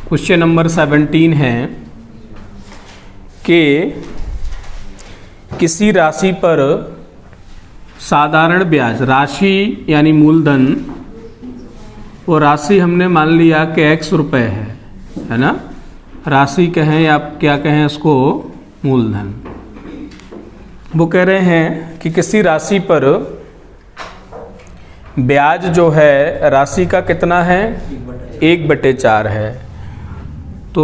Question number 17 है कि किसी राशि पर साधारण ब्याज, राशि यानी मूलधन, वो राशि हमने मान लिया कि x रुपए है ना, राशि कहें या आप क्या कहें उसको, मूलधन। वो कह रहे हैं कि किसी राशि पर ब्याज जो है राशि का कितना है, 1/4 है। तो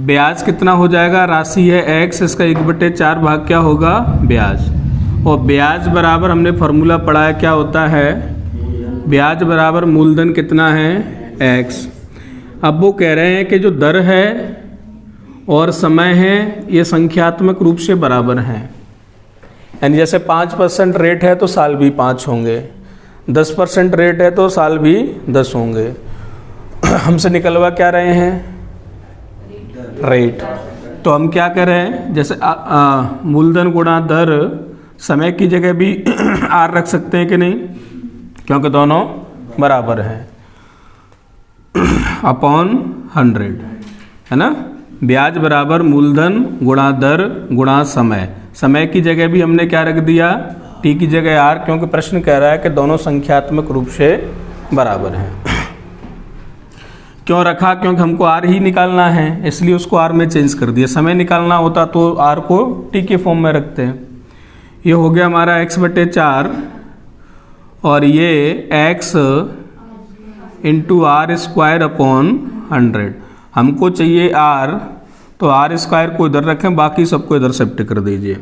ब्याज कितना हो जाएगा, राशि है x, इसका 1/4 भाग क्या होगा, ब्याज। और ब्याज बराबर हमने फॉर्मूला पढ़ा है, क्या होता है, ब्याज बराबर मूलधन कितना है, x। अब वो कह रहे हैं कि जो दर है और समय है ये संख्यात्मक रूप से बराबर हैं। यानी जैसे 5% रेट है तो साल भी 5 होंगे, 10% रेट है तो साल भी 10 होंगे। हमसे निकलवा क्या रहे हैं, रेट। तो हम क्या करें, जैसे मूलधन गुणा दर, समय की जगह भी आर रख सकते हैं कि नहीं, क्योंकि दोनों बराबर हैं, अपॉन 100 है ना। ब्याज बराबर मूलधन गुणा दर गुणा समय, समय की जगह भी हमने क्या रख दिया, टी की जगह आर, क्योंकि प्रश्न कह रहा है कि दोनों संख्यात्मक रूप से बराबर हैं। क्यों रखा, क्योंकि हमको आर ही निकालना है, इसलिए उसको आर में चेंज कर दिया। समय निकालना होता तो आर को टी के फॉर्म में रखते हैं। ये हो गया हमारा x/4 और ये x into R square upon 100। हमको चाहिए r, तो आर स्क्वायर को इधर रखें, बाकी सबको इधर शिफ्ट कर दीजिए।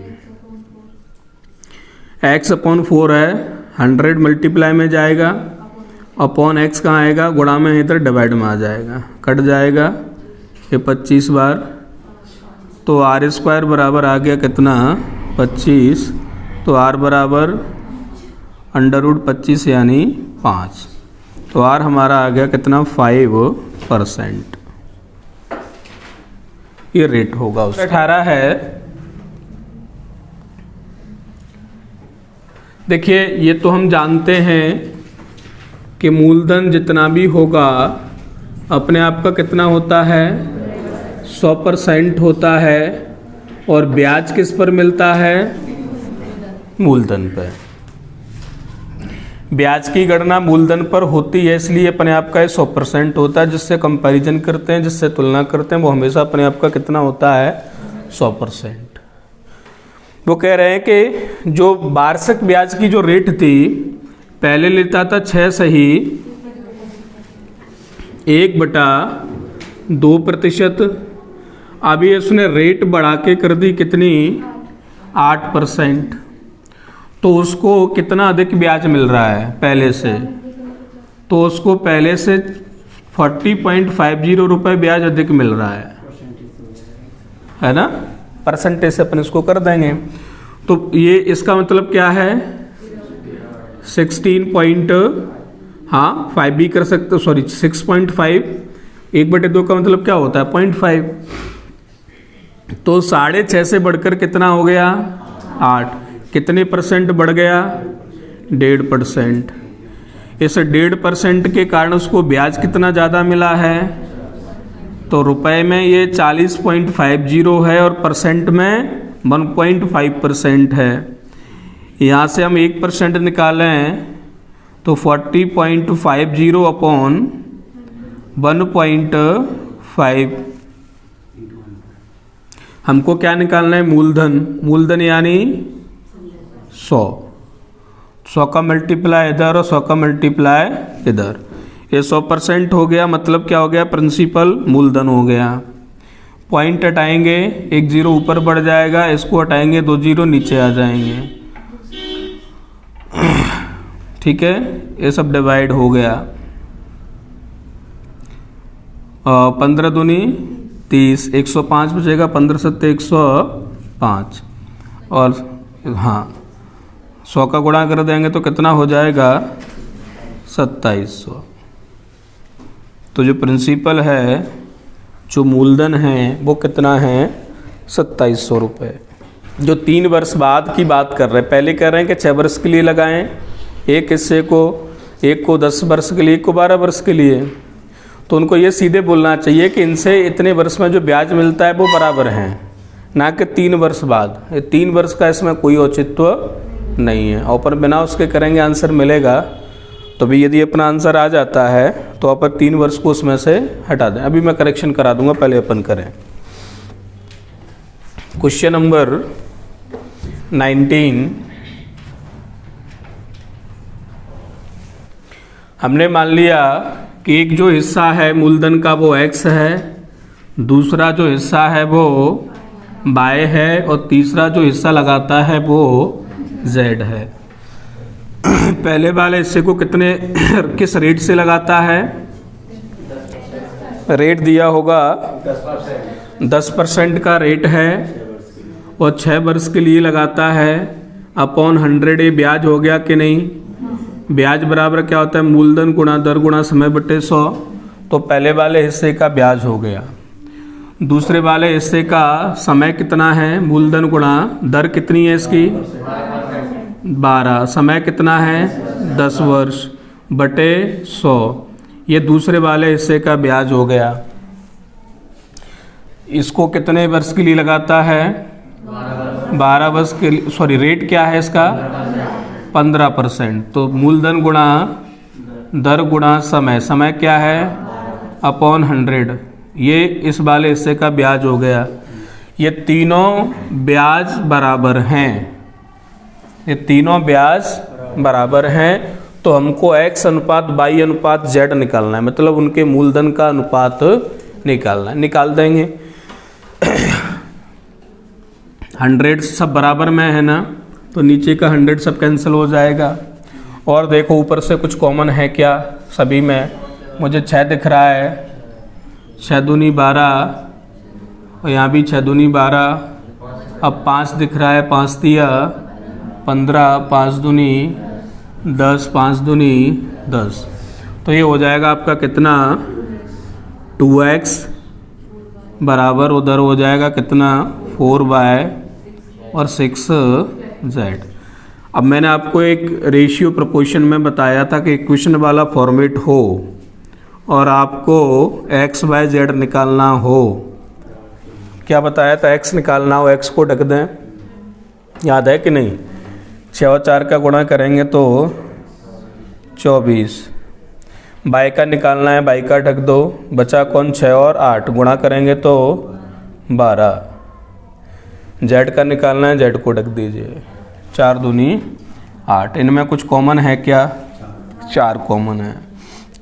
x/4 है, 100 मल्टीप्लाई में जाएगा, अपॉन x कहाँ आएगा, गुणा में, इधर डिवाइड में आ जाएगा, कट जाएगा ये 25 बार। तो आर स्क्वायर बराबर आ गया कितना, 25। तो आर बराबर √25 यानी 5। तो आर हमारा आ गया कितना, 5%। ये रेट होगा उसका। 18 है, देखिए ये तो हम जानते हैं कि मूलधन जितना भी होगा अपने आप का कितना होता है, 100% होता है, और ब्याज किस पर मिलता है, मूलधन पर। ब्याज की गणना मूलधन पर होती है, इसलिए अपने आप का 100% होता है। जिससे कंपैरिजन करते हैं, जिससे तुलना करते हैं, वो हमेशा अपने आप का कितना होता है, 100%। वो कह रहे हैं कि जो वार्षिक ब्याज की जो रेट थी, पहले लेता था 6 सही 1/2%, अभी उसने रेट बढ़ा के कर दी कितनी, 8%। तो उसको कितना अधिक ब्याज मिल रहा है पहले से, तो उसको पहले से 40.50 रुपये ब्याज अधिक मिल रहा है ना, परसेंटेज से अपन इसको कर देंगे। तो ये इसका मतलब क्या है, 16.5 भी कर सकते, सॉरी 6.5, 1/2 का मतलब क्या होता है, 0.5। तो 6.5 से बढ़कर कितना हो गया, 8। कितने परसेंट बढ़ गया, 1.5%। इस 1.5% के कारण उसको ब्याज कितना ज़्यादा मिला है, तो रुपए में ये 40.50 है और परसेंट में 1.5% है। यहाँ से हम 1% निकालें तो 40.50 अपॉन 1.5। हमको क्या निकालना है, मूलधन। मूलधन यानी 100 का मल्टीप्लाई इधर और 100 का मल्टीप्लाई इधर, ये 100% हो गया। मतलब क्या हो गया, प्रिंसिपल मूलधन हो गया। पॉइंट हटाएंगे, 1 0 ऊपर बढ़ जाएगा, इसको हटाएंगे 2 0 नीचे आ जाएंगे। ठीक है, ये सब डिवाइड हो गया। 15 दूनी 30, 105 बचेगा, 15 7 105, और हाँ 100 का गुणा कर देंगे तो कितना हो जाएगा, 2700। तो जो प्रिंसिपल है, जो मूलधन है, वो कितना है, 2700 रुपये। जो 3 वर्ष बाद की बात कर रहे हैं, पहले कह रहे हैं कि 6 वर्ष के लिए लगाएं एक हिस्से को, एक को 10 वर्ष के लिए, एक को 12 वर्ष के लिए। तो उनको ये सीधे बोलना चाहिए कि इनसे इतने वर्ष में जो ब्याज मिलता है वो बराबर हैं, ना कि 3 वर्ष बाद। ये 3 वर्ष का इसमें कोई औचित्य नहीं है। और बिना उसके करेंगे आंसर मिलेगा। तो भी यदि अपना आंसर आ जाता है तो अपन 3 वर्ष को उसमें से हटा दें। अभी मैं करेक्शन करा दूंगा, पहले अपन करें। Question number 19। हमने मान लिया कि एक जो हिस्सा है मूलधन का वो x है, दूसरा जो हिस्सा है वो y है, और तीसरा जो हिस्सा लगाता है वो z है। पहले वाले हिस्से को किस रेट से लगाता है? रेट दिया होगा 10% का रेट है, और 6 वर्ष के लिए लगाता है अपॉन 100। ये ब्याज हो गया कि नहीं? ब्याज बराबर क्या होता है? मूलधन गुणा दर गुणा समय बटे 100। तो पहले वाले हिस्से का ब्याज हो गया। दूसरे वाले हिस्से का समय कितना है? मूलधन गुणा दर कितनी है इसकी? 12। समय कितना है? 10 वर्ष बटे 100। ये दूसरे वाले हिस्से का ब्याज हो गया। इसको कितने वर्ष के लिए लगाता है? 12 वर्ष के लिए। सॉरी, रेट क्या है इसका? 15%। तो मूलधन गुणा दर गुणा समय, समय क्या है? अपॉन 100। ये इस वाले हिस्से का ब्याज हो गया। ये तीनों ब्याज बराबर हैं। ये तीनों ब्याज बराबर हैं। तो हमको x अनुपात y अनुपात z निकालना है, मतलब उनके मूलधन का अनुपात निकालना है। निकाल देंगे। 100 सब बराबर में है ना, तो नीचे का 100 सब कैंसिल हो जाएगा। और देखो ऊपर से कुछ कॉमन है क्या? सभी में मुझे 6 दिख रहा है, 6 दूनी 12, और यहाँ भी 6 दूनी 12। अब 5 दिख रहा है, 5 दिया 15, 5 दूनी 10, 5 दूनी 10। तो ये हो जाएगा आपका कितना? 2x बराबर उधर हो जाएगा कितना? 4y और 6z। अब मैंने आपको एक रेशियो प्रोपोर्शन में बताया था कि इक्वेशन वाला फॉर्मेट हो और आपको x y z निकालना हो। क्या बताया था? x निकालना हो, x को ढक दें, याद है कि नहीं? 6 और 4 का गुणा करेंगे तो 24। y का निकालना है, y का ढक दो, बचा कौन? 6 और 8 गुणा करेंगे तो 12। z का निकालना है, z को ढक दीजिए, 4 दूनी 8। इनमें कुछ कॉमन है क्या? 4 कॉमन है।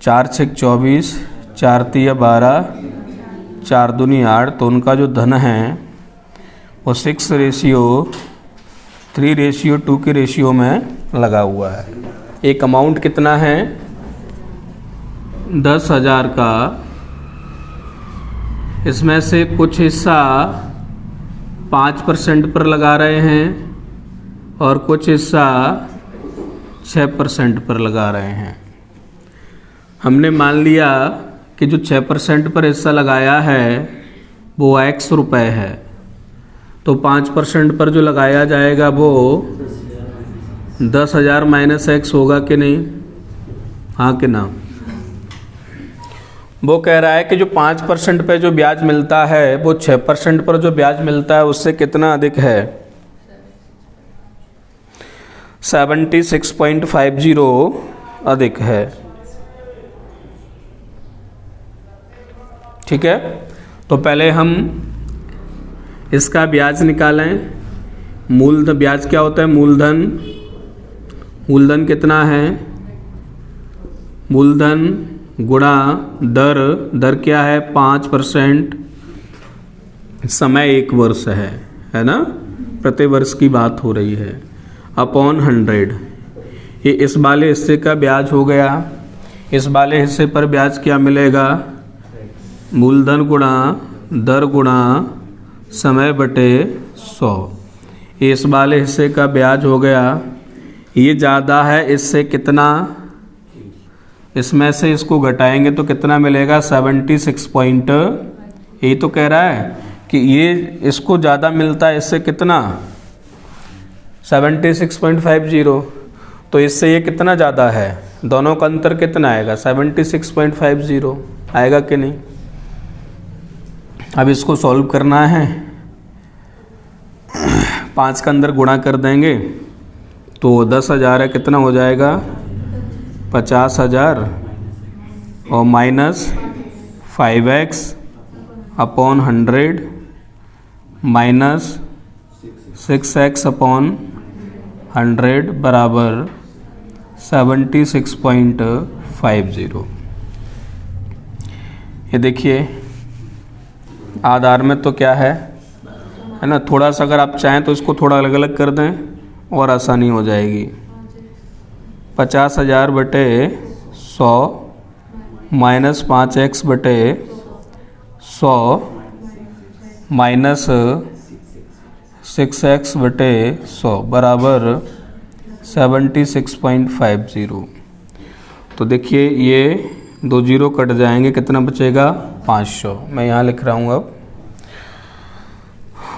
4 6 24, 4 3 12, 4 दूनी 8। तो उनका जो धन है वो 6:3:2 की रेशियो में लगा हुआ है। एक अमाउंट कितना है? 10,000 का। इसमें से कुछ हिस्सा 5% पर लगा रहे हैं और कुछ हिस्सा 6% पर लगा रहे हैं। हमने मान लिया कि जो 6% पर हिस्सा लगाया है वो x रुपए है, तो 5% पर जो लगाया जाएगा वो 10,000 माइनस x होगा कि नहीं? हाँ कि ना? वो कह रहा है कि जो 5% पे जो ब्याज मिलता है वो 6% पर जो ब्याज मिलता है उससे कितना अधिक है? 76.50 अधिक है। ठीक है, तो पहले हम इसका ब्याज निकालें। मूलधन, ब्याज क्या होता है? मूलधन। मूलधन कितना है? मूलधन गुणा दर, दर क्या है? 5%। समय 1 वर्ष है ना? प्रति वर्ष की बात हो रही है, अपॉन 100। ये इस वाले हिस्से का ब्याज हो गया। इस वाले हिस्से पर ब्याज क्या मिलेगा? मूलधन गुणा दर गुणा समय बटे 100। ये इस वाले हिस्से का ब्याज हो गया। ये ज़्यादा है इससे कितना? इसमें से इसको घटाएंगे तो कितना मिलेगा? 76 यही तो कह रहा है कि ये इसको ज़्यादा मिलता है, इससे कितना? 76.50। तो इससे ये कितना ज़्यादा है? दोनों का अंतर कितना आएगा? 76.50। आएगा कि नहीं। अब इसको सॉल्व करना है, 5 का अंदर गुणा कर देंगे तो 10,000 है, कितना हो जाएगा 50,000 और minus 5x upon 100 minus 6x upon 100 बराबर 76.50। ये देखिए आधार में तो क्या है ना, थोड़ा सा अगर आप चाहें तो इसको थोड़ा अलग अलग कर दें और आसानी हो जाएगी। 50,000 बटे 100 माइनस 5x बटे 100 माइनस 6x बटे 100 बराबर 76.50। तो देखिए ये 2 जीरो कट जाएंगे, कितना बचेगा 500। मैं यहाँ लिख रहा हूँ, अब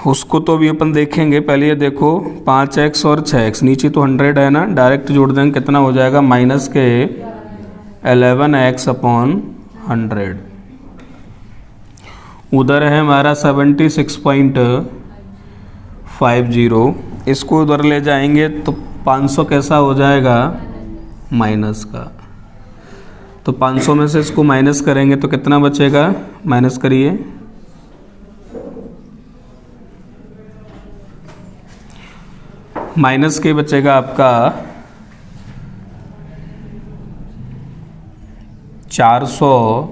उसको तो भी अपन देखेंगे, पहले ये देखो 5x और 6x, नीचे तो 100 है ना, डायरेक्ट जोड़ देंगे, कितना हो जाएगा माइनस के 11x अपॉन 100। उधर है हमारा 76.50, इसको उधर ले जाएंगे तो 500 कैसा हो जाएगा माइनस का, तो 500 में से इसको माइनस करेंगे तो कितना बचेगा, माइनस करिए, माइनस के बचेगा आपका 400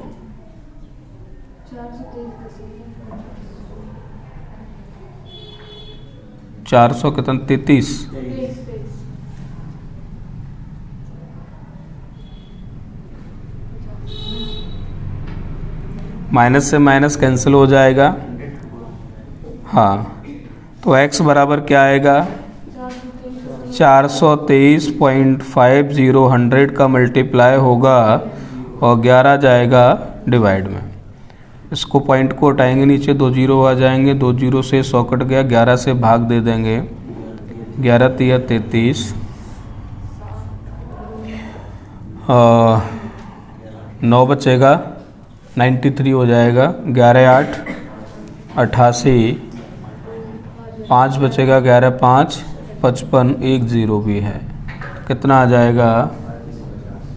कितना 33, माइनस से माइनस कैंसिल हो जाएगा। हाँ तो x बराबर क्या आएगा 423.50, 100 का मल्टीप्लाई होगा और 11 जाएगा डिवाइड में। इसको पॉइंट को हटाएंगे, नीचे 2 जीरो आ जाएंगे, 2 जीरो से 100 कट गया, 11 से भाग दे देंगे, 11 तिया 33, 9 बचेगा 93 हो जाएगा, 11 8 88, 5 बचेगा 11 5 55, 1 जीरो भी है, कितना आ जाएगा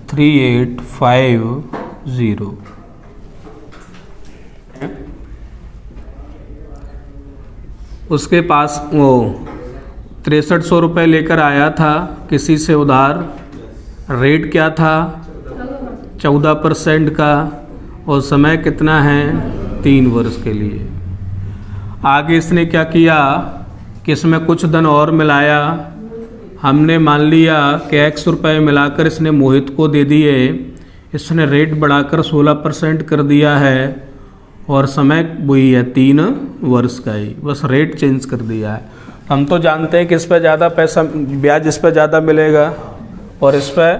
3850। उसके पास वो 6300 रुपये लेकर आया था किसी से उधार, रेट क्या था 14% का और समय कितना है 3 वर्ष के लिए। आगे इसने क्या किया कि इसमें कुछ धन और मिलाया, हमने मान लिया कि x रुपये मिलाकर इसने मोहित को दे दिए, इसने रेट बढ़ाकर 16% कर दिया है और समय वही है 3 वर्ष का ही, बस रेट चेंज कर दिया है। हम तो जानते हैं कि इस पर ज़्यादा पैसा ब्याज इस पर ज़्यादा मिलेगा और इस पर,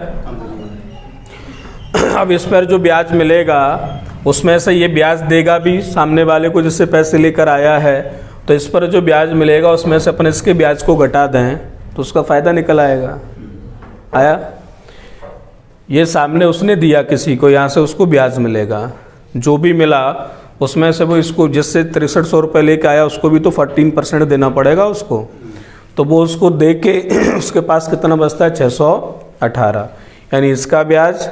अब इस पर जो ब्याज मिलेगा उसमें से ये ब्याज देगा भी सामने वाले को जिससे पैसे लेकर आया है, तो इस पर जो ब्याज मिलेगा उसमें से अपन इसके ब्याज को घटा दें तो उसका फ़ायदा निकल आएगा। आया, ये सामने उसने दिया किसी को, यहाँ से उसको ब्याज मिलेगा, जो भी मिला उसमें से वो इसको जिससे 6300 रुपये लेके आया उसको भी तो 14% देना पड़ेगा उसको, तो वो उसको दे के उसके पास कितना बचता है 618, यानी इसका ब्याज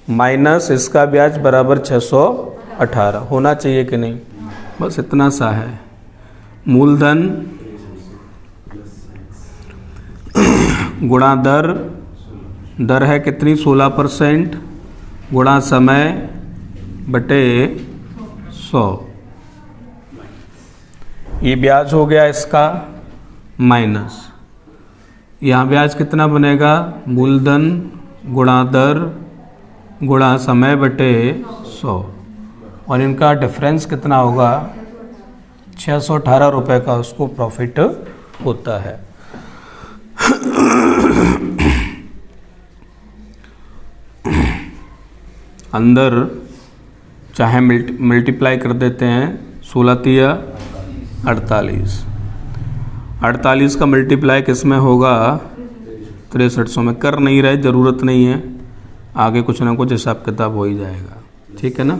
माइनस इसका ब्याज बराबर 618 होना चाहिए कि नहीं। बस इतना सा है। मूलधन गुणा दर, दर है कितनी 16% गुणा समय बटे 100, ये ब्याज हो गया इसका माइनस, यहाँ ब्याज कितना बनेगा मूलधन गुणा दर गुणा समय बटे 100 और इनका डिफरेंस कितना होगा 618 रुपये का उसको प्रॉफिट होता है। अंदर चाहे मल्टीप्लाई कर देते हैं, 16 तिया 48, 48 का मल्टीप्लाई किस में होगा 6300 में। कर नहीं रहे, ज़रूरत नहीं है, आगे कुछ ना कुछ हिसाब किताब हो ही जाएगा। ठीक है ना।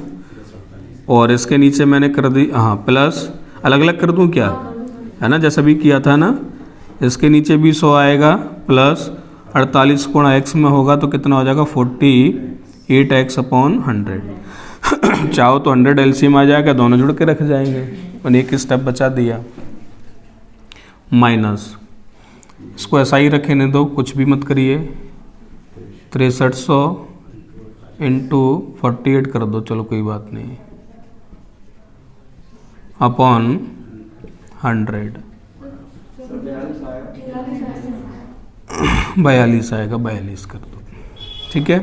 और इसके नीचे मैंने कर दी, हाँ प्लस, अलग अलग कर दूँ क्या, है ना, जैसा भी किया था ना। इसके नीचे भी 100 आएगा प्लस 48 गुणा x में होगा तो कितना हो जाएगा 48x/100। चाहो तो 100 एलसीएम आ जाएगा, दोनों जुड़ के रख जाएंगे और एक स्टेप बचा दिया। माइनस, इसको ऐसा ही रखने दो, कुछ भी मत करिए। 6300 इंटू 48 कर दो, चलो कोई बात नहीं, अपॉन 100। 42 आएगा, 42 कर दो, ठीक है।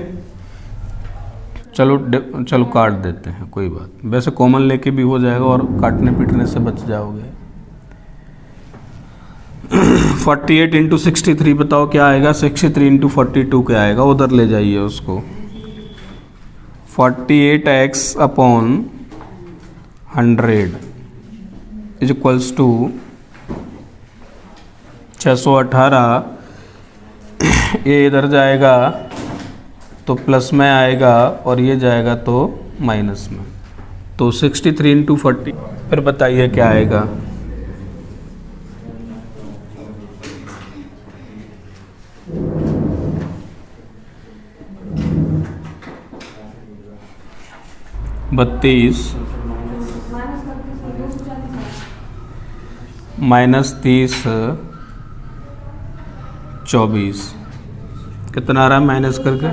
चलो काट देते हैं, कोई बात, वैसे कॉमन लेके भी हो जाएगा और काटने पीटने से बच जाओगे। 48 इंटू 63 बताओ क्या आएगा, 63 इंटू 42 क्या आएगा, उधर ले जाइए उसको। 48x/100 is equals to 618। ये इधर जाएगा तो प्लस में आएगा और ये जाएगा तो माइनस में, तो 63 इंटू 40। फिर बताइए क्या आएगा। -32 -30 24 कितना आ रहा है माइनस करके,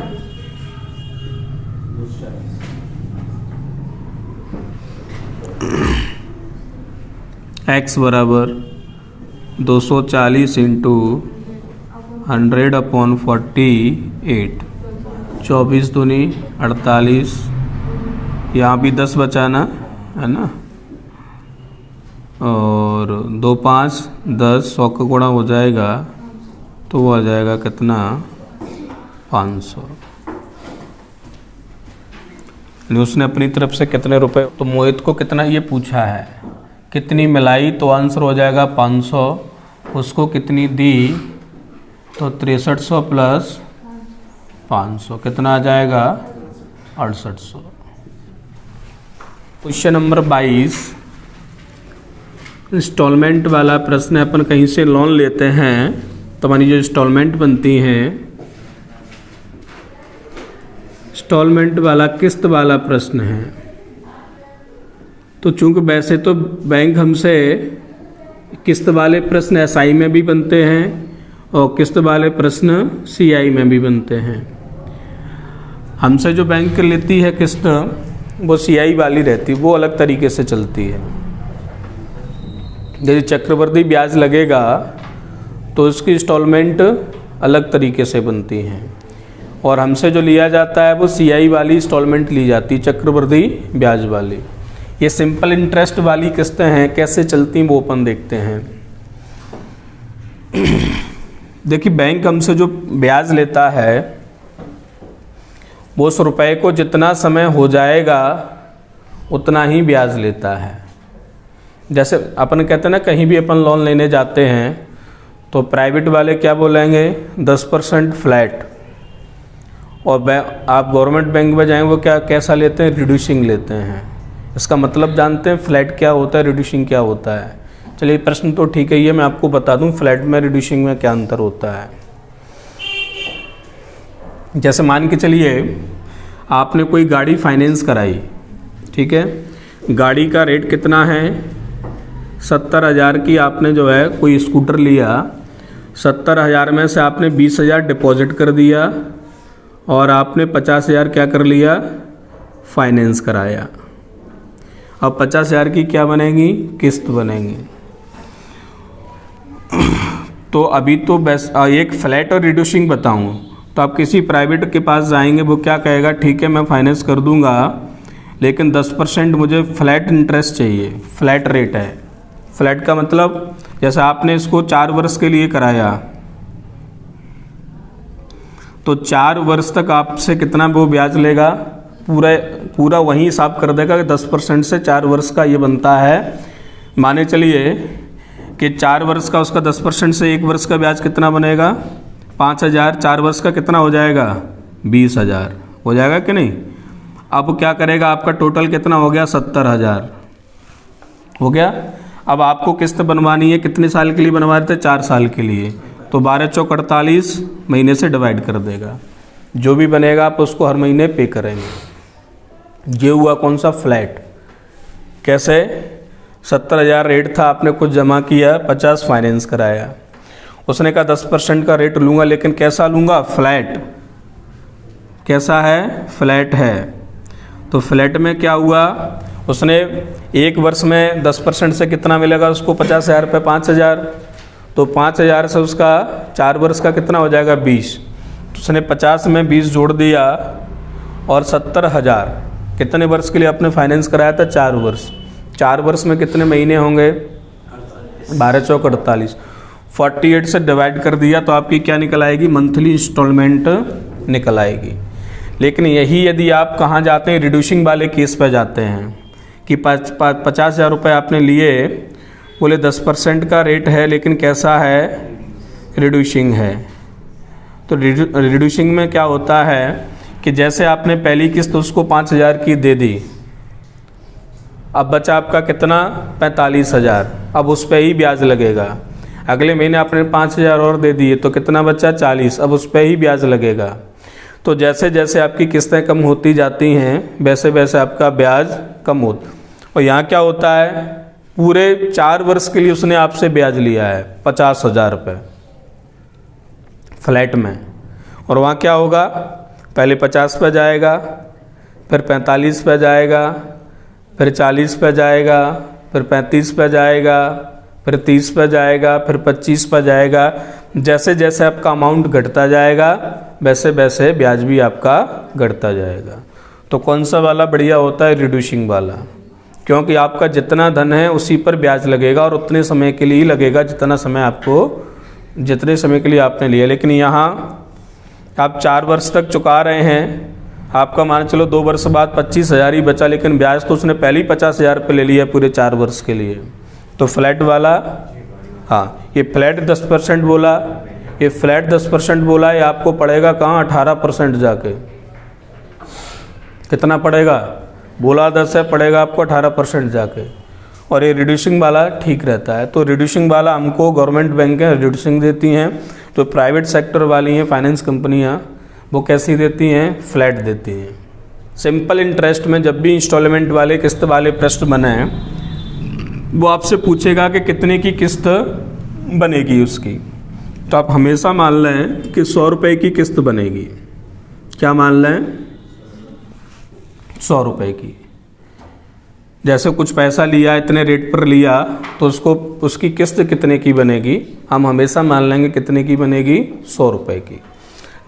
x बराबर 240 इंटू 100/48। 24 दूनी 48, यहाँ भी 10 बचाना है ना, और 2 5 10, 100 का गुणा हो जाएगा तो वो आ जाएगा कितना 500। उसने अपनी तरफ से कितने रुपए, तो मोहित को कितना ये पूछा है, कितनी मिलाई, तो आंसर हो जाएगा 500। उसको कितनी दी, तो 6300 प्लस 500 कितना आ जाएगा 6800। क्वेश्चन नंबर 22 इंस्टॉलमेंट वाला प्रश्न है। अपन कहीं से लोन लेते हैं तो हमारी जो इंस्टॉलमेंट बनती हैं, इंस्टॉलमेंट वाला किस्त वाला प्रश्न है। तो चूंकि वैसे तो बैंक हमसे किस्त वाले प्रश्न एसआई में भी बनते हैं और किस्त वाले प्रश्न सीआई में भी बनते हैं। हमसे जो बैंक लेती है किस्त वो सीआई वाली रहती है, वो अलग तरीके से चलती है। यदि चक्रवृद्धि ब्याज लगेगा तो उसकी इंस्टॉलमेंट अलग तरीके से बनती हैं, और हमसे जो लिया जाता है वो सीआई वाली इंस्टॉलमेंट ली जाती है, चक्रवृद्धि ब्याज वाली। ये सिंपल इंटरेस्ट वाली किस्तें हैं, कैसे चलती हैं वो अपन देखते हैं। देखिए बैंक हमसे जो ब्याज लेता है वो 100 रुपये को जितना समय हो जाएगा उतना ही ब्याज लेता है। जैसे अपन कहते हैं ना, कहीं भी अपन लोन लेने जाते हैं तो प्राइवेट वाले क्या बोलेंगे 10% फ्लैट, और आप गवर्नमेंट बैंक में जाएंगे वो क्या कैसा लेते हैं, रिड्यूसिंग लेते हैं। इसका मतलब जानते हैं फ्लैट क्या होता है, रिड्यूसिंग क्या होता है। चलिए प्रश्न तो ठीक है, ये मैं आपको बता दूं फ्लैट में रिड्यूसिंग में क्या अंतर होता है। जैसे मान के चलिए आपने कोई गाड़ी फाइनेंस कराई, ठीक है, गाड़ी का रेट कितना है 70,000 की, आपने जो है कोई स्कूटर लिया, 70,000 में से आपने 20,000 डिपॉजिट कर दिया और आपने 50,000 क्या कर लिया फाइनेंस कराया। अब 50,000 की क्या बनेगी किस्त बनेगी। तो अभी तो बस एक फ्लैट और रिड्यूसिंग बताऊं तो आप किसी प्राइवेट के पास जाएंगे, वो क्या कहेगा ठीक है मैं फाइनेंस कर दूंगा लेकिन 10% मुझे फ्लैट इंटरेस्ट चाहिए, फ्लैट रेट है। फ्लैट का मतलब जैसे आपने इसको 4 वर्ष के लिए कराया तो 4 वर्ष तक आपसे कितना वो ब्याज लेगा, पूरा वही हिसाब कर देगा कि 10% से 4 वर्ष का ये बनता है। माने चलिए कि 4 वर्ष का उसका 10% से 1 वर्ष का ब्याज कितना बनेगा 5,000, 4 वर्ष का कितना हो जाएगा 20,000 हो जाएगा कि नहीं। अब क्या करेगा, आपका टोटल कितना हो गया, 70,000 हो गया। अब आपको किस्त बनवानी है, कितने साल के लिए बनवा रहे थे, 4 साल के लिए, तो 12 चौक 48 महीने से डिवाइड कर देगा। जो भी बनेगा आप उसको हर महीने पे करेंगे। ये हुआ कौन सा, फ्लैट। कैसे, 70,000 रेट था, आपने कुछ जमा किया, 50 फाइनेंस कराया, उसने कहा 10% का रेट लूँगा, लेकिन कैसा लूँगा, फ्लैट। कैसा है, फ्लैट है। तो फ्लैट में क्या हुआ, उसने एक वर्ष में 10% से कितना मिलेगा उसको, 50,000 रुपये, 5,000। तो 5,000 से उसका 4 वर्ष का कितना हो जाएगा, 20। तो उसने 50 में 20 जोड़ दिया, और 70,000 कितने वर्ष के लिए आपने फाइनेंस कराया था, 4 वर्ष। 4 वर्ष में कितने महीने होंगे, 12 चौक 48, 48 से डिवाइड कर दिया, तो आपकी क्या निकल आएगी, मंथली इंस्टॉलमेंट निकल आएगी। लेकिन यही यदि आप कहाँ जाते हैं, रिड्यूसिंग वाले केस पे जाते हैं कि 50,000 रुपये आपने लिए, बोले 10% का रेट है, लेकिन कैसा है, रिड्यूसिंग है। तो रिड्यूसिंग में क्या होता है कि जैसे आपने पहली किस्त उसको 5,000 की दे दी, अब बचा आपका कितना, 45,000, अब उस पर ही ब्याज लगेगा। अगले महीने आपने 5,000 और दे दिए, तो कितना बचा, 40, अब उस पर ही ब्याज लगेगा। तो जैसे जैसे आपकी किस्तें कम होती जाती हैं, वैसे वैसे आपका ब्याज कम होता। और यहाँ क्या होता है, पूरे 4 वर्ष के लिए उसने आपसे ब्याज लिया है 50,000 रुपये फ्लैट में, और वहाँ क्या होगा, पहले 50 पे जाएगा, फिर 45 पे जाएगा, फिर 40 पे जाएगा, फिर 35 पे जाएगा, फिर 30 पे जाएगा, फिर 25 पे जाएगा। जैसे जैसे आपका अमाउंट घटता जाएगा, वैसे वैसे ब्याज भी आपका घटता जाएगा। तो कौन सा वाला बढ़िया होता है, रिड्यूसिंग वाला, क्योंकि आपका जितना धन है उसी पर ब्याज लगेगा, और उतने समय के लिए ही लगेगा जितना समय आपको, जितने समय के लिए आपने लिया। लेकिन यहाँ आप 4 वर्ष तक चुका रहे हैं, आपका मान चलो 2 वर्ष बाद 25,000 ही बचा, लेकिन ब्याज तो उसने पहले ही 50,000 रुपये ले लिया पूरे 4 वर्ष के लिए। तो फ्लैट वाला, हाँ, ये फ्लैट 10% बोला, ये फ्लैट 10% बोला, ये आपको पड़ेगा कहाँ, 18% जाके। कितना पड़ेगा, बोला 10 है, पड़ेगा आपको 18% जाके। और ये रिड्यूसिंग वाला ठीक रहता है। तो रिड्यूसिंग वाला हमको गवर्नमेंट बैंकें रिड्यूसिंग देती हैं, तो प्राइवेट सेक्टर वाली हैं फाइनेंस कंपनियां, वो कैसी देती हैं, फ्लैट देती हैं। सिंपल इंटरेस्ट में जब भी इंस्टॉलमेंट वाले किस्त वाले प्रश्न बने हैं, वो आपसे पूछेगा कि कितने की किस्त बनेगी उसकी, तो आप हमेशा मान लें कि 100 रुपये की किस्त बनेगी। क्या मान लें, 100 रुपये की। जैसे कुछ पैसा लिया, इतने रेट पर लिया, तो उसको उसकी किस्त कितने की बनेगी, हम हमेशा मान लेंगे कितने की बनेगी, 100 रुपये की।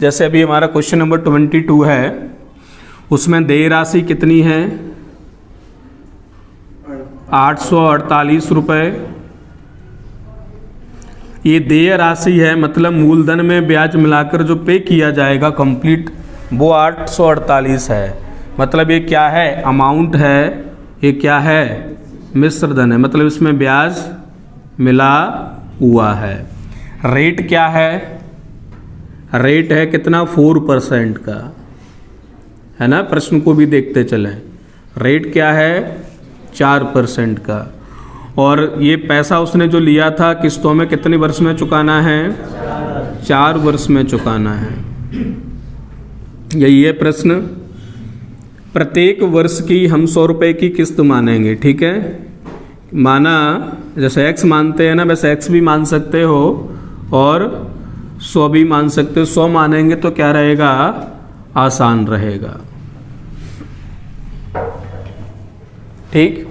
जैसे अभी हमारा क्वेश्चन नंबर 22 है, उसमें देय राशि कितनी है, 848 रुपये। ये देय राशि है, मतलब मूलधन में ब्याज मिलाकर जो पे किया जाएगा कंप्लीट, वो 848 है। मतलब ये क्या है, अमाउंट है, ये क्या है, मिश्र धन है, मतलब इसमें ब्याज मिला हुआ है। रेट क्या है, रेट है कितना, 4% का, है ना। प्रश्न को भी देखते चलें, रेट क्या है, 4% का। और ये पैसा उसने जो लिया था किस्तों में, कितने वर्ष में चुकाना है, 4 वर्ष में चुकाना है। यही है प्रश्न। प्रत्येक वर्ष की हम 100 रुपये की किस्त मानेंगे, ठीक है। माना जैसे x मानते हैं ना, वैसे x भी मान सकते हो और 100 भी मान सकते हो। 100 मानेंगे तो क्या रहेगा, आसान रहेगा, ठीक।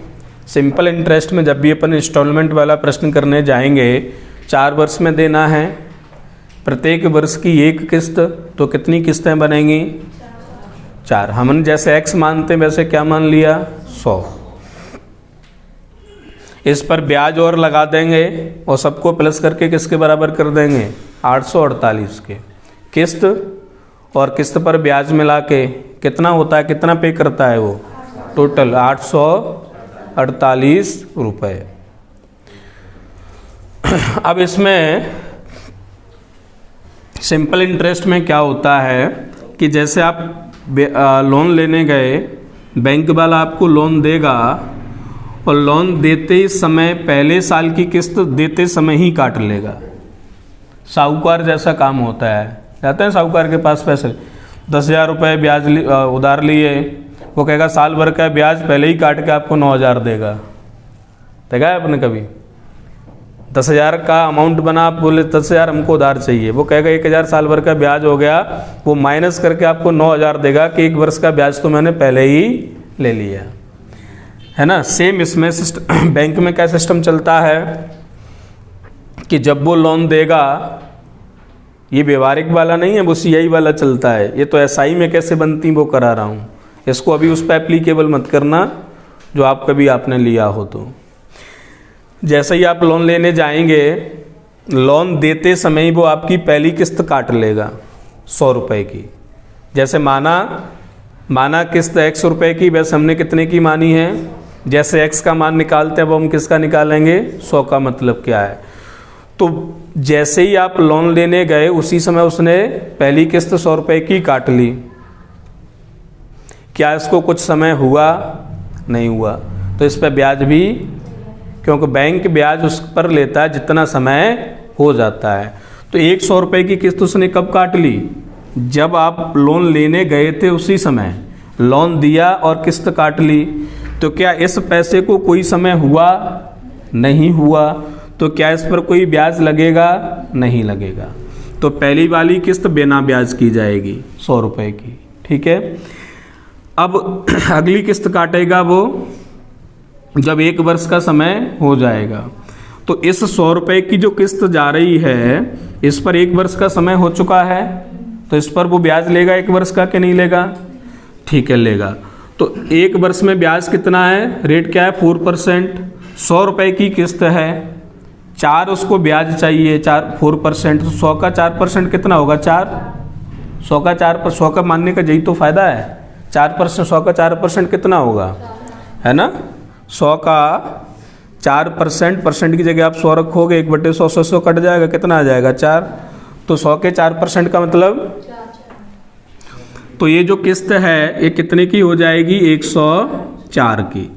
सिंपल इंटरेस्ट में जब भी अपन इंस्टॉलमेंट वाला प्रश्न करने जाएंगे, 4 वर्ष में देना है, प्रत्येक वर्ष की एक किस्त, तो कितनी किस्तें बनेंगी, 4। हमने जैसे x मानते हैं वैसे क्या मान लिया, 100। इस पर ब्याज और लगा देंगे और सबको प्लस करके किसके बराबर कर देंगे, 848 के। किस्त और किस्त पर ब्याज मिला के कितना होता है, कितना पे करता है वो, टोटल 848 रुपये। अब इसमें सिंपल इंटरेस्ट में क्या होता है कि जैसे आप लोन लेने गए बैंक वाला आपको लोन देगा और लोन देते समय पहले साल की किस्त देते समय ही काट लेगा। साहूकार जैसा काम होता है। जाते हैं साहूकार के पास पैसे 10,000 रुपये ब्याज उधार लिए, वो कहेगा साल भर का ब्याज पहले ही काट के आपको 9,000 देगा। देखा है आपने कभी? 10,000 का अमाउंट बना, आप बोले 10,000 हमको उधार चाहिए, वो कहेगा 1,000 साल भर का ब्याज हो गया, वो माइनस करके आपको 9,000 देगा कि 1 वर्ष का ब्याज तो मैंने पहले ही ले लिया, है ना। सेम इसमें बैंक में क्या सिस्टम चलता है कि जब वो लोन देगा, ये व्यवहारिक वाला नहीं है, वो CI वाला चलता है। ये तो SI में कैसे बनती वो करा रहा हूँ, इसको अभी उस पर एप्लीकेबल मत करना जो आप कभी आपने लिया हो। तो जैसे ही आप लोन लेने जाएंगे, लोन देते समय ही वो आपकी पहली किस्त काट लेगा 100 रुपये की। जैसे माना किस्त 100 रुपये की, वैसे हमने कितने की मानी है, जैसे x का मान निकालते हैं वो हम किसका निकालेंगे, 100 का। मतलब क्या है, तो जैसे ही आप लोन लेने गए उसी समय उसने पहली किस्त 100 रुपये की काट ली। क्या इसको कुछ समय हुआ? नहीं हुआ। तो इस पर ब्याज भी, क्योंकि बैंक ब्याज उस पर लेता है जितना समय हो जाता है। तो 100 रुपये की किस्त उसने कब काट ली? जब आप लोन लेने गए थे उसी समय लोन दिया और किस्त काट ली। तो क्या इस पैसे को कोई समय हुआ? नहीं हुआ। तो क्या इस पर कोई ब्याज लगेगा? नहीं लगेगा। तो पहली वाली किस्त बिना ब्याज की जाएगी 100 रुपये की, ठीक है। अब अगली किस्त काटेगा वो जब 1 वर्ष का समय हो जाएगा। तो इस 100 रुपये की जो किस्त जा रही है, इस पर 1 वर्ष का समय हो चुका है, तो इस पर वो ब्याज लेगा 1 वर्ष का कि नहीं लेगा? ठीक है, लेगा। तो 1 वर्ष में ब्याज कितना है? रेट क्या है? 4%। 100 रुपये की किस्त है, 4 उसको ब्याज चाहिए, 4% तो 100 का 4% कितना होगा? 4। 100 का 4 100 का मानने का यही तो फ़ायदा है। 4%, 100 का 4% कितना होगा, है ना। 100 का 4% की जगह आप 100 रखोगे, 1/100 100 कट जाएगा, कितना आ जाएगा? 4। तो 100 के 4% का मतलब, तो ये जो किस्त है ये कितने की हो जाएगी? 104 की।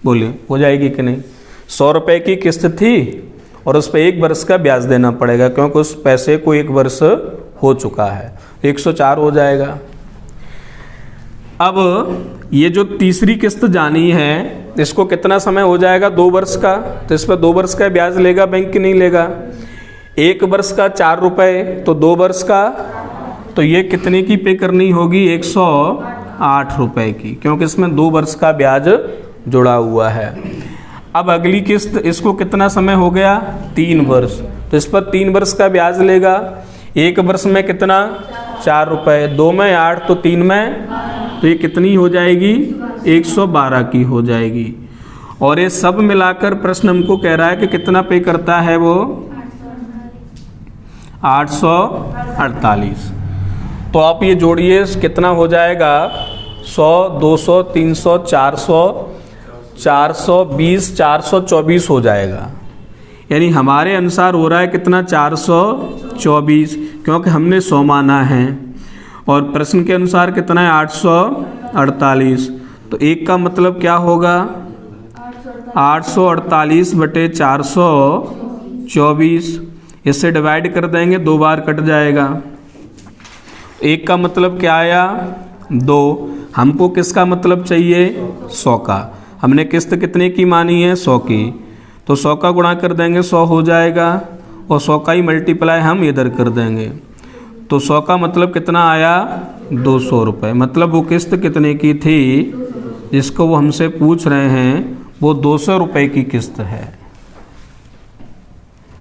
बोलिए हो जाएगी कि नहीं? 100 रुपये की किस्त थी और उस पर 1 वर्ष का ब्याज देना पड़ेगा, क्योंकि उस पैसे को 1 वर्ष हो चुका है, 104 हो जाएगा। अब ये जो तीसरी किस्त जानी है, इसको कितना समय हो जाएगा? 2 वर्ष का। तो इस पर 2 वर्ष का ब्याज लेगा बैंक की नहीं लेगा? 1 वर्ष का 4 रुपये, तो 2 वर्ष का, तो ये कितने की पे करनी होगी? 108 रुपये की, क्योंकि इसमें 2 वर्ष का ब्याज जुड़ा हुआ है। अब अगली किस्त, इसको कितना समय हो गया? 3 वर्ष। तो इस पर 3 वर्ष का ब्याज लेगा। 1 वर्ष में कितना? 4 रुपये, 2 में 8, तो 3 में, तो ये कितनी हो जाएगी? 112 की हो जाएगी। और ये सब मिलाकर प्रश्न हमको कह रहा है कि कितना पे करता है वो? 848। तो आप ये जोड़िए, कितना हो जाएगा? 100, 200, 300, 400, 420, 424 हो जाएगा। यानी हमारे अनुसार हो रहा है कितना? 424, क्योंकि हमने 100 माना है। और प्रश्न के अनुसार कितना है? 848। तो 1 का मतलब क्या होगा? 848 बटे 424। इससे डिवाइड कर देंगे, 2 बार कट जाएगा। 1 का मतलब क्या आया? 2। हमको किसका मतलब चाहिए? 100 का। हमने किस्त कितने की मानी है? 100 की। तो 100 का गुणा कर देंगे, 100 हो जाएगा, और 100 का ही मल्टीप्लाई हम इधर कर देंगे। तो 100 का मतलब कितना आया? 200 रुपये। मतलब वो किस्त कितने की थी जिसको वो हमसे पूछ रहे हैं, वो 200 रुपये की किस्त है।